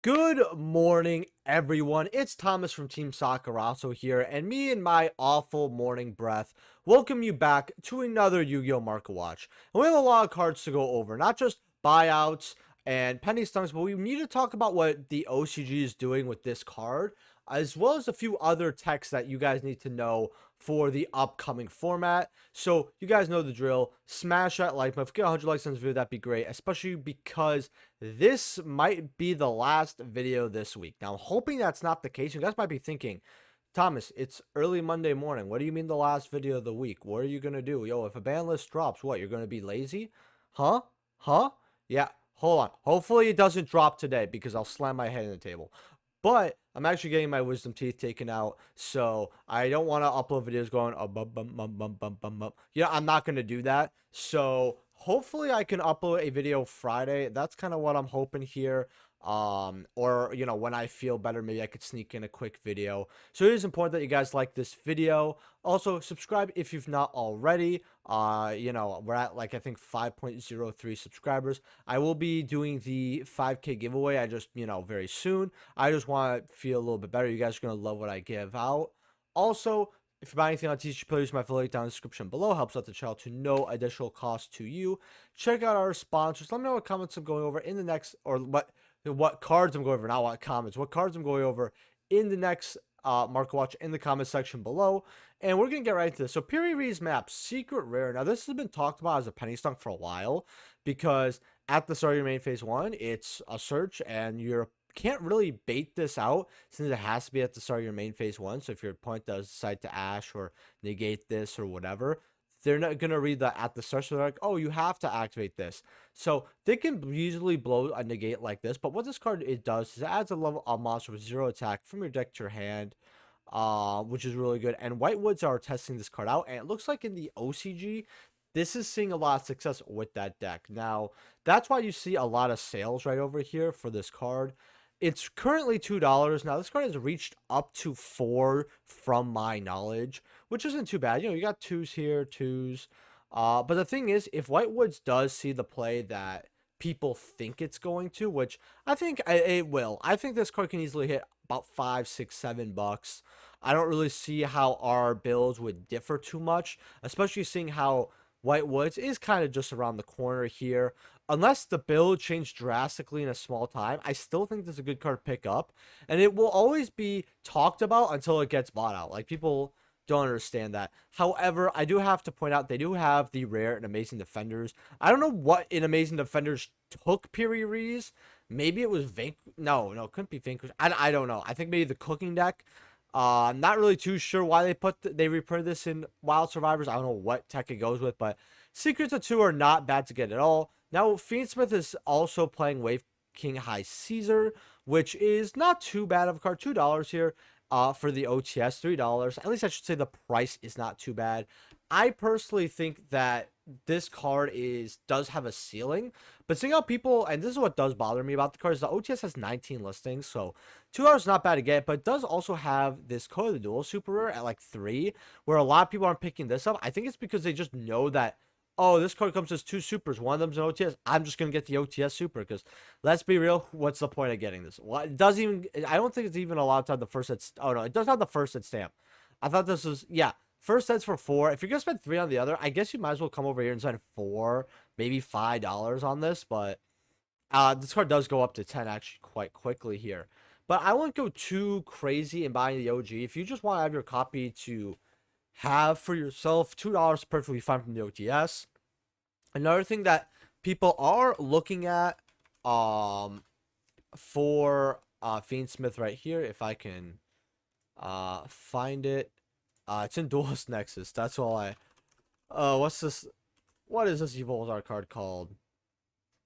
Good morning, everyone. It's Thomas from Team Sakurazo here, and me and my awful morning breath welcome you back to another Yu-Gi-Oh! Market Watch. And we have a lot of cards to go over, not just buyouts and penny stunks, but we need to talk about what the OCG is doing with this card, as well as a few other techs that you guys need to know for the upcoming format. So you guys know the drill. Smash that like button. If you get 100 likes on this video, that'd be great, especially because this might be the last video this week. Now, I'm hoping that's not the case. You guys might be thinking, Thomas, it's early Monday morning. What do you mean the last video of the week? What are you going to do? Yo, if a ban list drops, what? You're going to be lazy? Huh? Huh? Yeah, hold on. Hopefully it doesn't drop today because I'll slam my head in the table. But I'm actually getting my wisdom teeth taken out, so I don't want to upload videos going, yeah, I'm not going to do that. So hopefully I can upload a video Friday. That's kind of what I'm hoping here. Or when I feel better, maybe I could sneak in a quick video. So it is important that you guys like this video. Also subscribe if you've not already. We're at like I think 5.03 subscribers. I will be doing the 5K giveaway. Very soon. I just want to feel a little bit better. You guys are gonna love what I give out. Also, if you buy anything on TECHS, please use my affiliate down in the description below. Helps out the channel to no additional cost to you. Check out our sponsors. Let me know what comments I'm going over in the next, or what cards I'm going over, not what comments, what cards I'm going over in the next market watch in the comment section below. And we're going to get right into this. So Piri Ree's map, secret rare. Now this has been talked about as a penny stunk for a while because at the start of your main phase one, it's a search and you can't really bait this out since it has to be at the start of your main phase one. So if your opponent does decide to ash or negate this or whatever, they're not going to read that at the start. So they're like, oh, you have to activate this. So they can easily blow a negate like this. But what this card it does is it adds a monster with 0 attack from your deck to your hand, which is really good. And Whitewoods are testing this card out. And it looks like in the OCG, this is seeing a lot of success with that deck. Now, that's why you see a lot of sales right over here for this card. It's currently $2. Now, this card has reached up to 4 from my knowledge, which isn't too bad. You got 2s here, 2s. But the thing is, if Whitewoods does see the play that people think it's going to, which I think it will. I think this card can easily hit about 5, 6, $7. I don't really see how our builds would differ too much, especially seeing how Whitewoods is kind of just around the corner here. Unless the build changed drastically in a small time, I still think this is a good card to pick up. And it will always be talked about until it gets bought out. Like, people don't understand that. However, I do have to point out they do have the rare and amazing defenders. I don't know what in amazing defenders took Piri Ree's. Maybe it was No, it couldn't be Vanquish. I don't know. I think maybe the cooking deck. I'm not really too sure why they reprinted this in Wild Survivors. I don't know what tech it goes with, but Secrets of 2 are not bad to get at all. Now, Fiend Smith is also playing Wave King High Caesar, which is not too bad of a card. $2 here for the OTS, $3. At least I should say the price is not too bad. I personally think that this card does have a ceiling, but seeing how people, and this is what does bother me about the card, is the OTS has 19 listings, so $2 is not bad to get, but it does also have this Code of the Duel super rare at like 3, where a lot of people aren't picking this up. I think it's because they just know that, oh, this card comes as 2 supers, one of them's an OTS, I'm just gonna get the OTS super, because let's be real, what's the point of getting this? Well, it doesn't even, I don't think it's even allowed to have the first set, oh no, it does have the first set stamp. I thought this was, yeah, first set's for 4. If you're gonna spend 3 on the other, I guess you might as well come over here and spend 4, maybe $5 on this. But this card does go up to 10 actually quite quickly here. But I wouldn't go too crazy in buying the OG. If you just want to have your copy to have for yourself, $2 is perfectly fine from the OTS. Another thing that people are looking at for Fiend Smith right here, if I can find it. It's in Duelist Nexus. That's all what's this? What is this Evolzar card called?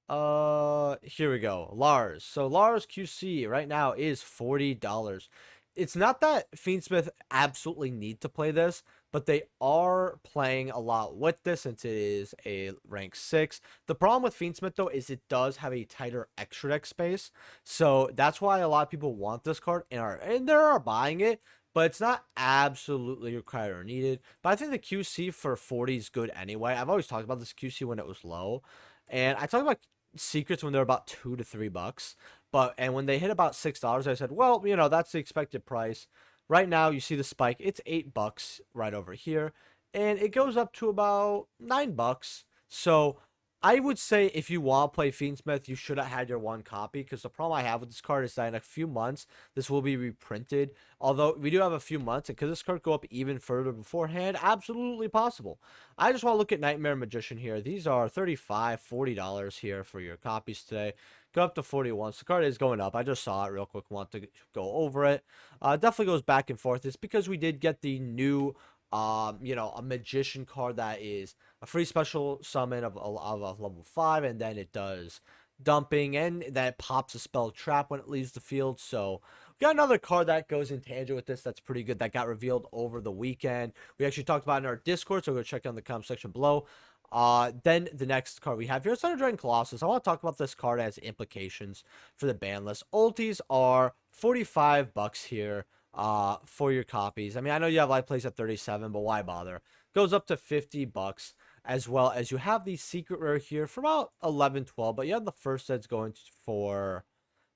Here we go. Lars. So Lars QC right now is $40. It's not that Fiend Smith absolutely need to play this, but they are playing a lot with this since it is a rank 6. The problem with Fiend Smith though is it does have a tighter extra deck space. So that's why a lot of people want this card and they are buying it. But it's not absolutely required or needed. But I think the QC for 40 is good anyway. I've always talked about this QC when it was low. And I talked about secrets when they're about $2 to $3. And when they hit about $6, I said, well, that's the expected price. Right now, you see the spike. It's $8 right over here, and it goes up to about $9. So I would say if you want to play Fiend Smith, you should have had your one copy, because the problem I have with this card is that in a few months, this will be reprinted. Although we do have a few months, and could this card go up even further beforehand? Absolutely possible. I just want to look at Nightmare Magician here. These are $35, $40 here for your copies today. Go up to 41. So the card is going up. I just saw it real quick. Want to go over it. Definitely goes back and forth. It's because we did get the new, a magician card that is a free special summon of a level 5, and then it does dumping, and then it pops a spell trap when it leaves the field. So we got another card that goes in tangent with this that's pretty good that got revealed over the weekend. We actually talked about it in our Discord, so go check out in the comment section below. Then the next card we have here is Thunder Dragon Colossus. I want to talk about this card as implications for the ban list. Ultis are $45 here for your copies. I mean, I know you have live plays at 37, but why bother? Goes up to $50, as well as you have the secret rare here for about 11, 12, but you have the first that's going for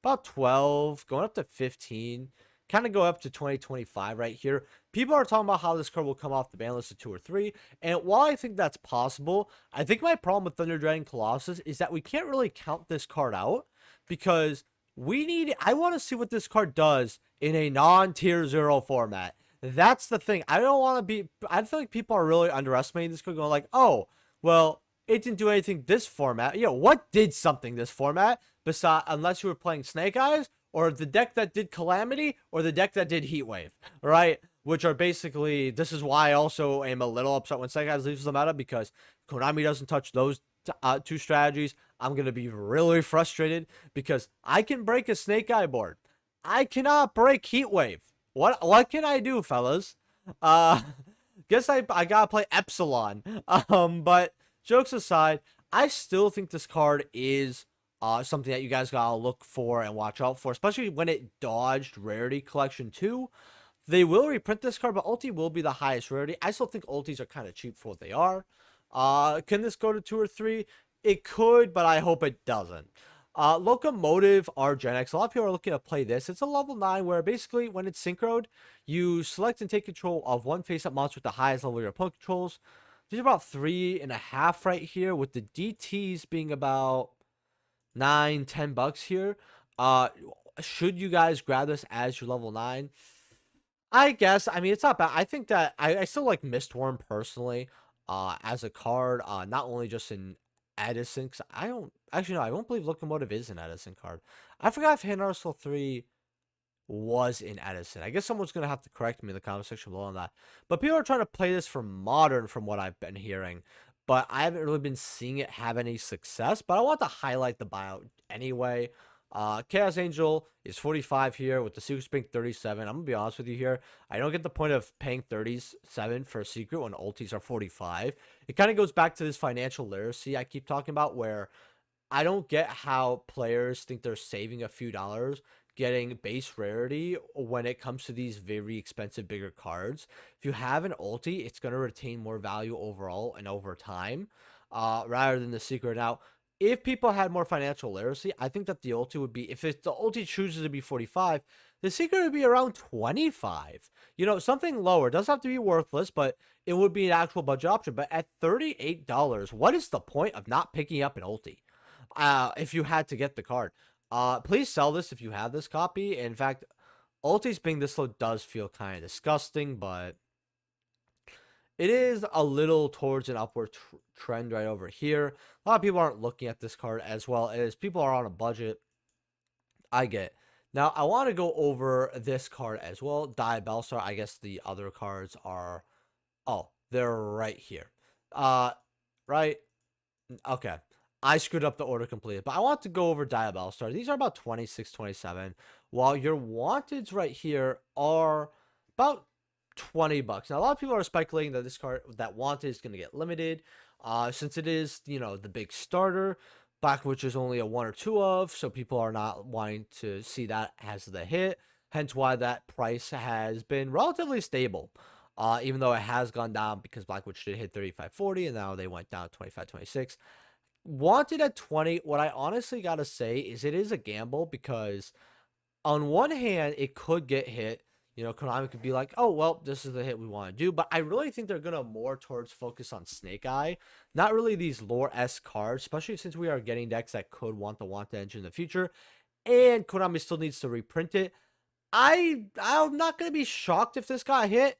about 12, going up to 15, kind of go up to 20, 25 right here. People are talking about how this card will come off the ban list of 2 or 3, and while I think that's possible, I think my problem with Thunder Dragon Colossus is that we can't really count this card out, because I want to see what this card does in a non-tier 0 format. That's the thing. I feel like people are really underestimating this card, going like, oh, well, it didn't do anything this format. What did something this format, besides, unless you were playing Snake Eyes, or the deck that did Calamity, or the deck that did Heatwave, right? Which are basically, this is why I also am a little upset when Snake Eyes leaves the meta, because Konami doesn't touch those two strategies. I'm going to be really frustrated, because I can break a Snake Eye board. I cannot break Heatwave. What can I do, fellas? Guess I gotta play Epsilon. But jokes aside, I still think this card is something that you guys gotta look for and watch out for, especially when it dodged Rarity Collection 2. They will reprint this card, but Ulti will be the highest rarity. I still think Ultis are kind of cheap for what they are. Can this go to 2 or 3? It could, but I hope it doesn't. Locomotive Argenex. A lot of people are looking to play this. It's a level 9 where basically when it's synchroed, you select and take control of one face-up monster with the highest level your opponent controls. These are about 3.5 right here, with the DTs being about $9, $10 here. Should you guys grab this as your level 9? I guess. I mean, it's not bad. I think that I still like Mistworm personally as a card, not only just in Edison, because I don't actually know. I don't believe Locomotive is an Edison card. I forgot if Hand Arsenal 3 was in Edison. I guess someone's gonna have to correct me in the comment section below on that. But people are trying to play this for Modern, from what I've been hearing, but I haven't really been seeing it have any success. But I want to highlight the buyout anyway. Chaos Angel is 45 here, with the secrets being 37. I'm gonna be honest with you here. I don't get the point of paying 37 for a secret when ultis are 45. It kind of goes back to this financial literacy I keep talking about, where I don't get how players think they're saving a few dollars getting base rarity when it comes to these very expensive bigger cards. If you have an ulti, it's going to retain more value overall and over time, rather than the secret. Now, if people had more financial literacy, I think that the ulti would be, if the ulti chooses to be 45, the secret would be around 25. Something lower. It doesn't have to be worthless, but it would be an actual budget option. But at $38, what is the point of not picking up an ulti if you had to get the card? Please sell this if you have this copy. In fact, ultis being this low does feel kind of disgusting, but it is a little towards an upward trend right over here. A lot of people aren't looking at this card, as well as people are on a budget. I get. Now, I want to go over this card as well. Diabellstar. I guess the other cards are... Oh, they're right here. Right? Okay. I screwed up the order completely. But I want to go over Diabellstar. These are about 26, 27. While your wanteds right here are about $20. Now, a lot of people are speculating that this card, that wanted, is going to get limited. Since it is, the big starter, Black Witch is only a 1 or 2 of, so people are not wanting to see that as the hit. Hence why that price has been relatively stable. Even though it has gone down, because Black Witch did hit 35.40, and now they went down 25.26. Wanted at 20, what I honestly gotta say is it is a gamble because on one hand, it could get hit. You know, Konami could be like, oh, well, this is the hit we want to do. But I really think they're going to more towards focus on Snake Eye. Not really these lore-esque cards, especially since we are getting decks that could want the Want engine in the future. And Konami still needs to reprint it. I'm not going to be shocked if this got hit.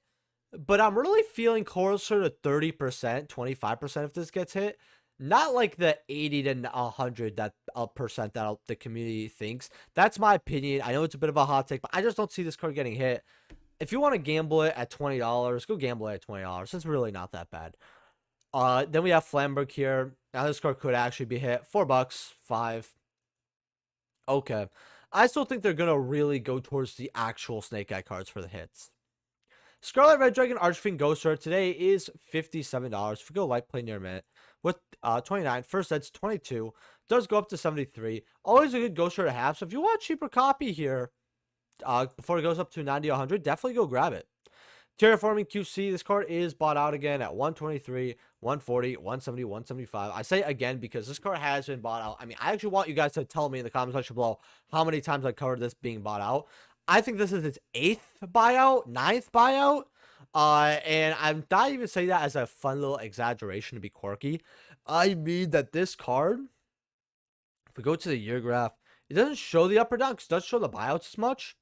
But I'm really feeling closer to 30%, 25% if this gets hit. Not like the 80 to 100 that percent that the community thinks. That's my opinion. I know it's a bit of a hot take, but I just don't see this card getting hit. If you want to gamble it at $20, go gamble it at $20. It's really not that bad. Then we have Flamberg here. Now this card could actually be hit. $4, 5. Okay. I still think they're gonna really go towards the actual Snake Eye cards for the hits. Scarlet Red Dragon Archfiend Ghost Rare today is $57. If we go light play near minute with 29, first that's 22, does go up to 73. Always a good Ghost Rare to have. So if you want a cheaper copy here, before it goes up to 90, 100, definitely go grab it. Terraforming QC, this card is bought out again at 123, 140, 170, 175. I say again because this card has been bought out. I mean, I actually want you guys to tell me in the comment section below how many times I covered this being bought out. I think this is its 8th buyout, 9th buyout. And I'm not even saying that as a fun little exaggeration to be quirky. I mean that this card, if we go to the year graph, it doesn't show the up or down because it does show the buyouts as much.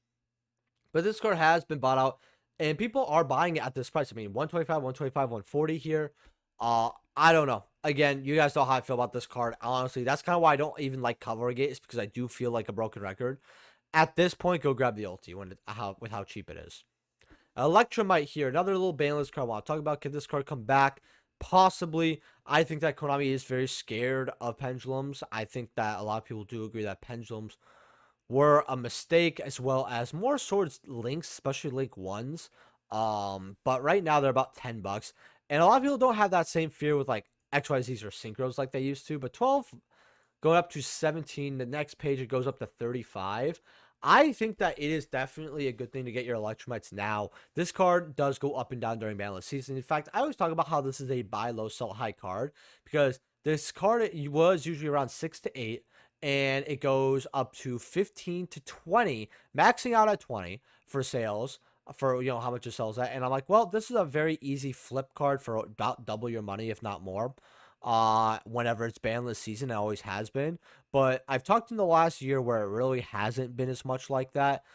But this card has been bought out, and people are buying it at this price. I mean, 125, 125, 140 here. I don't know. Again, you guys know how I feel about this card. Honestly, that's kind of why I don't even like covering it. It's because I do feel like a broken record. At this point, go grab the ulti with how cheap it is. Electromite here, another little banlist card I want to talk about. Can this card come back? Possibly. I think that Konami is very scared of pendulums. I think that a lot of people do agree that pendulums were a mistake, as well as more swords links, especially link ones. But right now they're about $10, and a lot of people don't have that same fear with like XYZs or synchros like they used to. But 12 going up to 17. The next page it goes up to 35. I think that it is definitely a good thing to get your electromites now. This card does go up and down during banlist season. In fact, I always talk about how this is a buy low, sell high card because this card was usually around 6 to 8. And it goes up to 15 to 20, maxing out at 20 for sales, for, you know, how much it sells at. And I'm like, well, this is a very easy flip card for about double your money, if not more. Whenever it's banlist season, it always has been. But I've talked in the last year where it really hasn't been as much like that.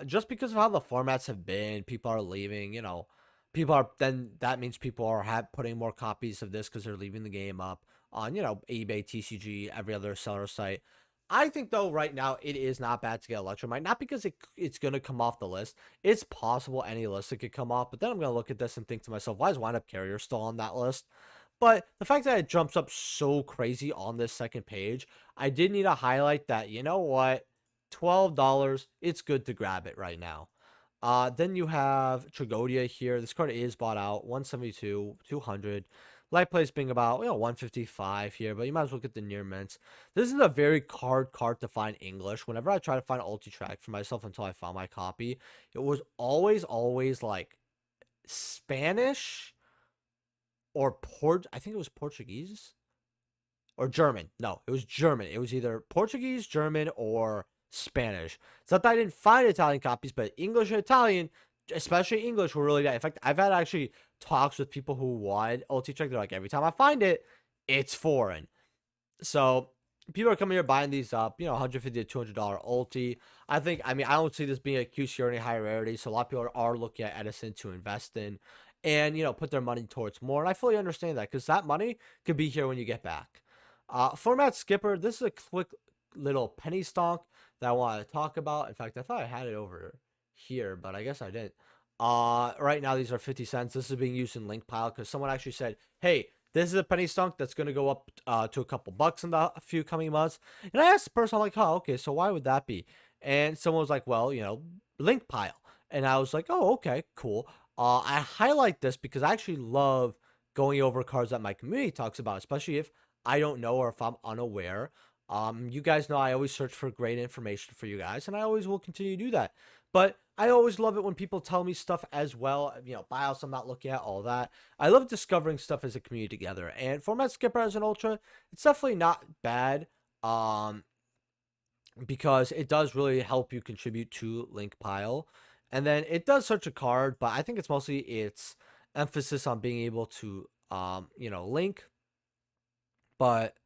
Just because of how the formats have been, people are leaving, you know, then that means people are putting more copies of this because they're leaving the game up on, you know, eBay, TCG, every other seller site. I think, though, right now, it is not bad to get Electromite. Not because it's going to come off the list. It's possible any list it could come off. But then I'm going to look at this and think to myself, why is Wind Up Carrier still on that list? But the fact that it jumps up so crazy on this second page, I did need to highlight that, you know what? $12, it's good to grab it right now. Then you have Tragodia here. This card is bought out, 172, 200. Light plays being about, you know, 155 here, but you might as well get the near mints. This is a very hard card to find English. Whenever I try to find ulti-track for myself until I found my copy, it was always like Spanish or I think it was Portuguese or German. No, it was German. It was either Portuguese, German, or Spanish. It's not that I didn't find Italian copies, but English and Italian, especially English, were really bad. In fact, I've had actually talks with people who wanted ulti-track. They're like, every time I find it, it's foreign. So people are coming here buying these up, you know, $150 to $200 ulti. I don't see this being a QC or any high rarity. So a lot of people are looking at Edison to invest in and, you know, put their money towards more. And I fully understand that because that money could be here when you get back. Format skipper. This is a quick little penny stonk that I wanted to talk about. In fact, I thought I had it over here, but I guess I didn't. Right now these are 50 cents. This is being used in link pile because someone actually said, hey, this is a penny stonk that's going to go up to a couple bucks in a few coming months. And I asked the person, I'm like, oh, okay, so why would that be? And someone was like, well, you know, link pile. And I was like, oh, okay, cool. I highlight this because I actually love going over cards that my community talks about, especially if I don't know or if I'm unaware. You guys know I always search for great information for you guys, and I always will continue to do that. But I always love it when people tell me stuff as well. You know, BIOS I'm not looking at, all that. I love discovering stuff as a community together. And Format Skipper as an Ultra, it's definitely not bad. Um, because it does really help you contribute to link pile. And then it does search a card, but I think it's mostly its emphasis on being able to link. But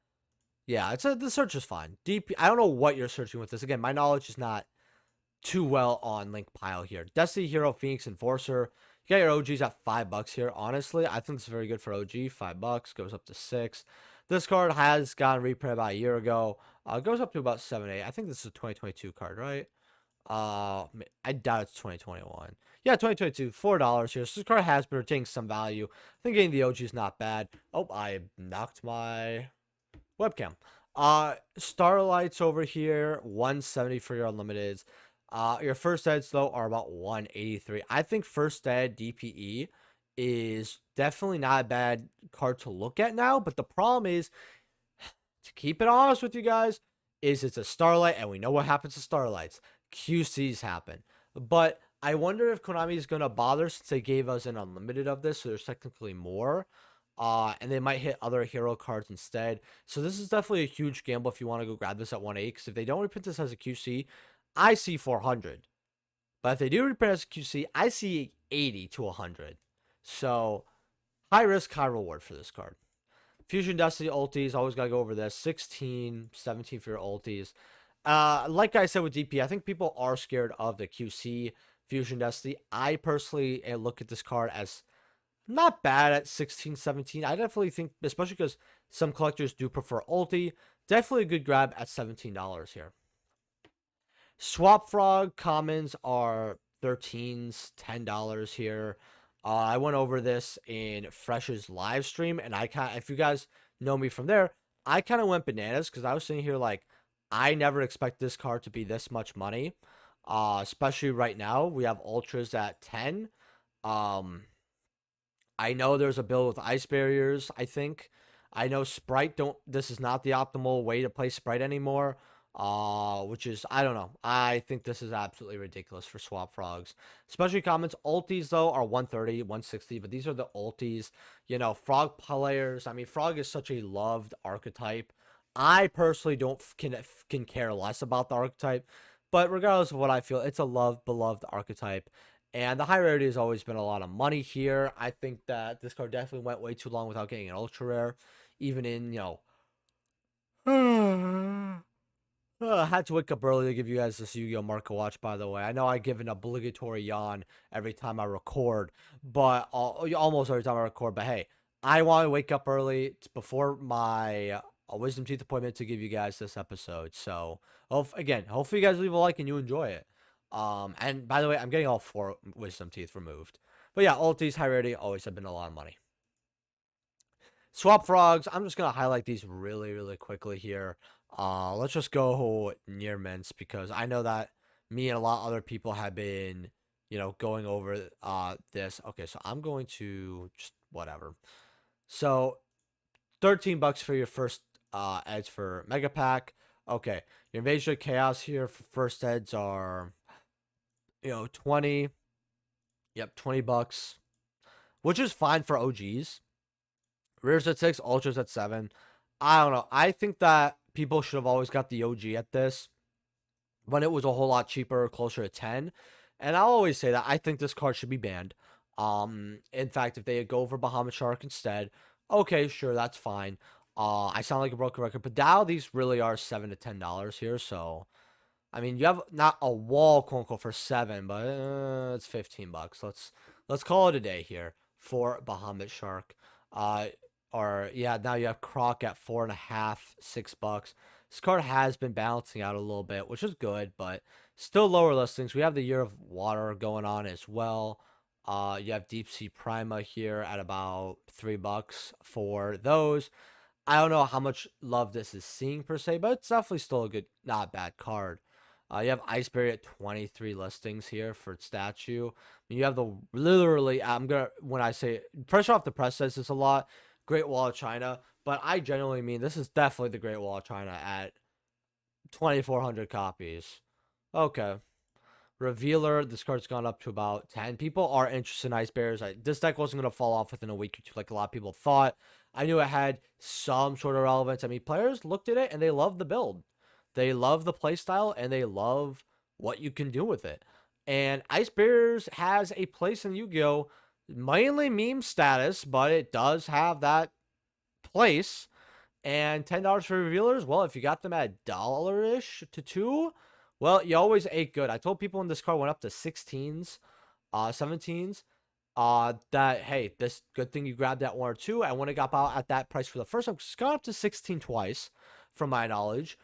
yeah, the search is fine. DP, I don't know what you're searching with this. Again, my knowledge is not too well on link pile here. Destiny Hero, Phoenix Enforcer. You got your OGs at $5 here. Honestly, I think it's very good for OG. $5 goes up to 6. This card has gotten reprinted about a year ago. Goes up to about 7, 8. I think this is a 2022 card, right? I doubt it's 2021. Yeah, 2022, $4 here. So this card has been retaining some value. I think getting the OG is not bad. Oh, I knocked my webcam. Starlights over here, 170 for your unlimiteds. Your first eds though are about 183. I think first ed DPE is definitely not a bad card to look at now, but the problem is, to keep it honest with you guys, is it's a Starlight, and we know what happens to Starlights. QCs happen. But I wonder if Konami is going to bother, since they gave us an unlimited of this, so there's technically more. And they might hit other hero cards instead. So this is definitely a huge gamble if you want to go grab this at 1.8, because if they don't reprint this as a QC, I see 400. But if they do reprint as a QC, I see 80 to 100. So high risk, high reward for this card. Fusion Destiny ultis, always got to go over this. 16, 17 for your ultis. Like I said with DP, I think people are scared of the QC Fusion Destiny. I personally look at this card as not bad at 16, 17. I definitely think, especially because some collectors do prefer ulti, definitely a good grab at $17 here. Swap Frog commons are 13s, $10 here. I went over this in Fresh's live stream, and if you guys know me from there, I kind of went bananas because I was sitting here like, I never expect this card to be this much money. Especially right now, we have ultras at 10. I know there's a build with ice barriers, I think. I know Sprite this is not the optimal way to play Sprite anymore. Which is, I don't know. I think this is absolutely ridiculous for Swap Frogs. Especially comments. Ultis, though, are 130, 160, but these are the ultis. You know, Frog players, I mean, Frog is such a loved archetype. I personally can care less about the archetype, but regardless of what I feel, it's a beloved archetype. And the high rarity has always been a lot of money here. I think that this card definitely went way too long without getting an ultra rare. Even in, I had to wake up early to give you guys this Yu-Gi-Oh! Market Watch, by the way. I know I give an obligatory yawn every time I record, but almost every time I record. But hey, I want to wake up early before my Wisdom Teeth appointment to give you guys this episode. So, again, hopefully you guys leave a like and you enjoy it. And by the way, I'm getting all 4 Wisdom Teeth removed. But yeah, ultis, high rarity, always have been a lot of money. Swap Frogs, I'm just going to highlight these really, really quickly here. Let's just go near mints, because I know that me and a lot of other people have been, going over this. Okay, so I'm going to just whatever. So $13 for your first eds for Mega Pack. Okay, your Invasion of Chaos here for first eds are 20. Yep, $20, which is fine for OGs. Rears at 6, Ultras at 7. I don't know. I think that people should have always got the OG at this when it was a whole lot cheaper, closer to 10. And I'll always say that I think this card should be banned. In fact, if they go for Bahamut Shark instead, okay, sure, that's fine. I sound like a broken record, but now these really are $7 to $10 here. So, I mean, you have not a wall, quote unquote, for 7, but it's $15. Let's call it a day here for Bahamut Shark. Now you have Croc at $4.5, $6. This card has been balancing out a little bit, which is good, but still lower listings. We have the Year of Water going on as well. You have Deep Sea Prima here at about $3 for those. I don't know how much love this is seeing per se, but it's definitely still a good, not bad card. You have Iceberry at 23 listings here for statue. You have literally, when I say, Fresh Off the Press says this a lot, Great Wall of China, but I genuinely mean this is definitely the Great Wall of China at 2,400 copies. Okay. Revealer, this card's gone up to about 10. People are interested in Ice Bears. This deck wasn't going to fall off within a week or two like a lot of people thought. I knew it had some sort of relevance. I mean, players looked at it and they love the build. They love the playstyle and they love what you can do with it. And Ice Bears has a place in Yu-Gi-Oh! Mainly meme status, but it does have that place. And $10 for revealers, well, if you got them at $1-ish to $2, well, you always ate good. I told people when this card went up to 16s, 17s, that, hey, this good thing you grabbed that 1 or 2. And when it got out at that price for the first time, it's gone up to 16 twice, from my knowledge.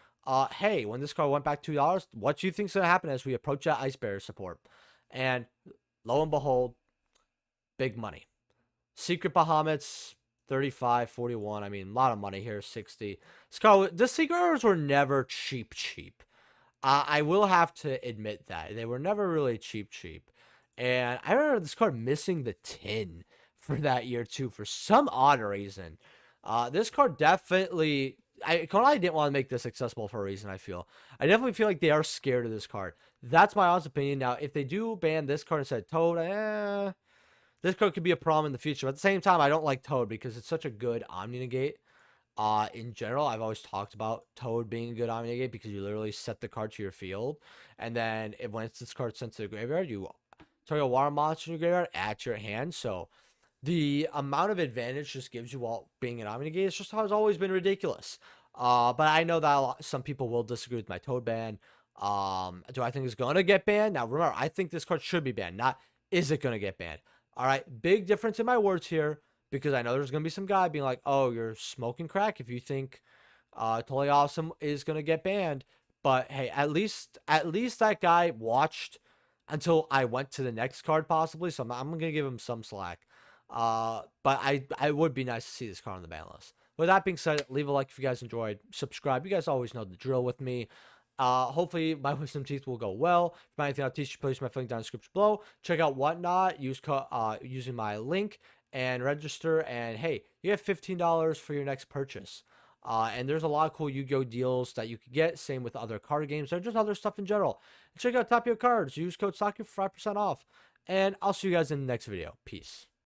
Hey, when this card went back $2, what do you think's going to happen as we approach that Ice Bear support? And lo and behold, big money. Secret Bahamut's 35, 41. I mean, a lot of money here, 60. The Secrets were never cheap. I will have to admit that. They were never really cheap. And I remember this card missing the tin for that year, too, for some odd reason. This card definitely... Konami didn't want to make this accessible for a reason, I feel. I definitely feel like they are scared of this card. That's my honest opinion. Now, if they do ban this card instead of Toad, this card could be a problem in the future. But at the same time, I don't like Toad because it's such a good Omni Negate. In general, I've always talked about Toad being a good Omni Negate because you literally set the card to your field. And then when this card sent to the graveyard, you throw a water monster in your graveyard, add to your hand. So the amount of advantage just gives you while being an Omni Negate. It's just has always been ridiculous. But I know that some people will disagree with my Toad ban. Do I think it's going to get banned? Now, remember, I think this card should be banned, not is it going to get banned. All right, big difference in my words here because I know there's going to be some guy being like, oh, you're smoking crack if you think Totally Awesome is going to get banned. But, hey, at least that guy watched until I went to the next card possibly, so I'm going to give him some slack. But I would be nice to see this card on the ban list. With that being said, leave a like if you guys enjoyed. Subscribe. You guys always know the drill with me. Hopefully my wisdom teeth will go well. If you want anything I'll teach you, please my link down in the description below. Check out Whatnot. Using my link and register. And hey, you have $15 for your next purchase. And there's a lot of cool Yu-Gi-Oh deals that you could get. Same with other card games or just other stuff in general. And check out Tapio Cards. Use code SOCKY for 5% off. And I'll see you guys in the next video. Peace.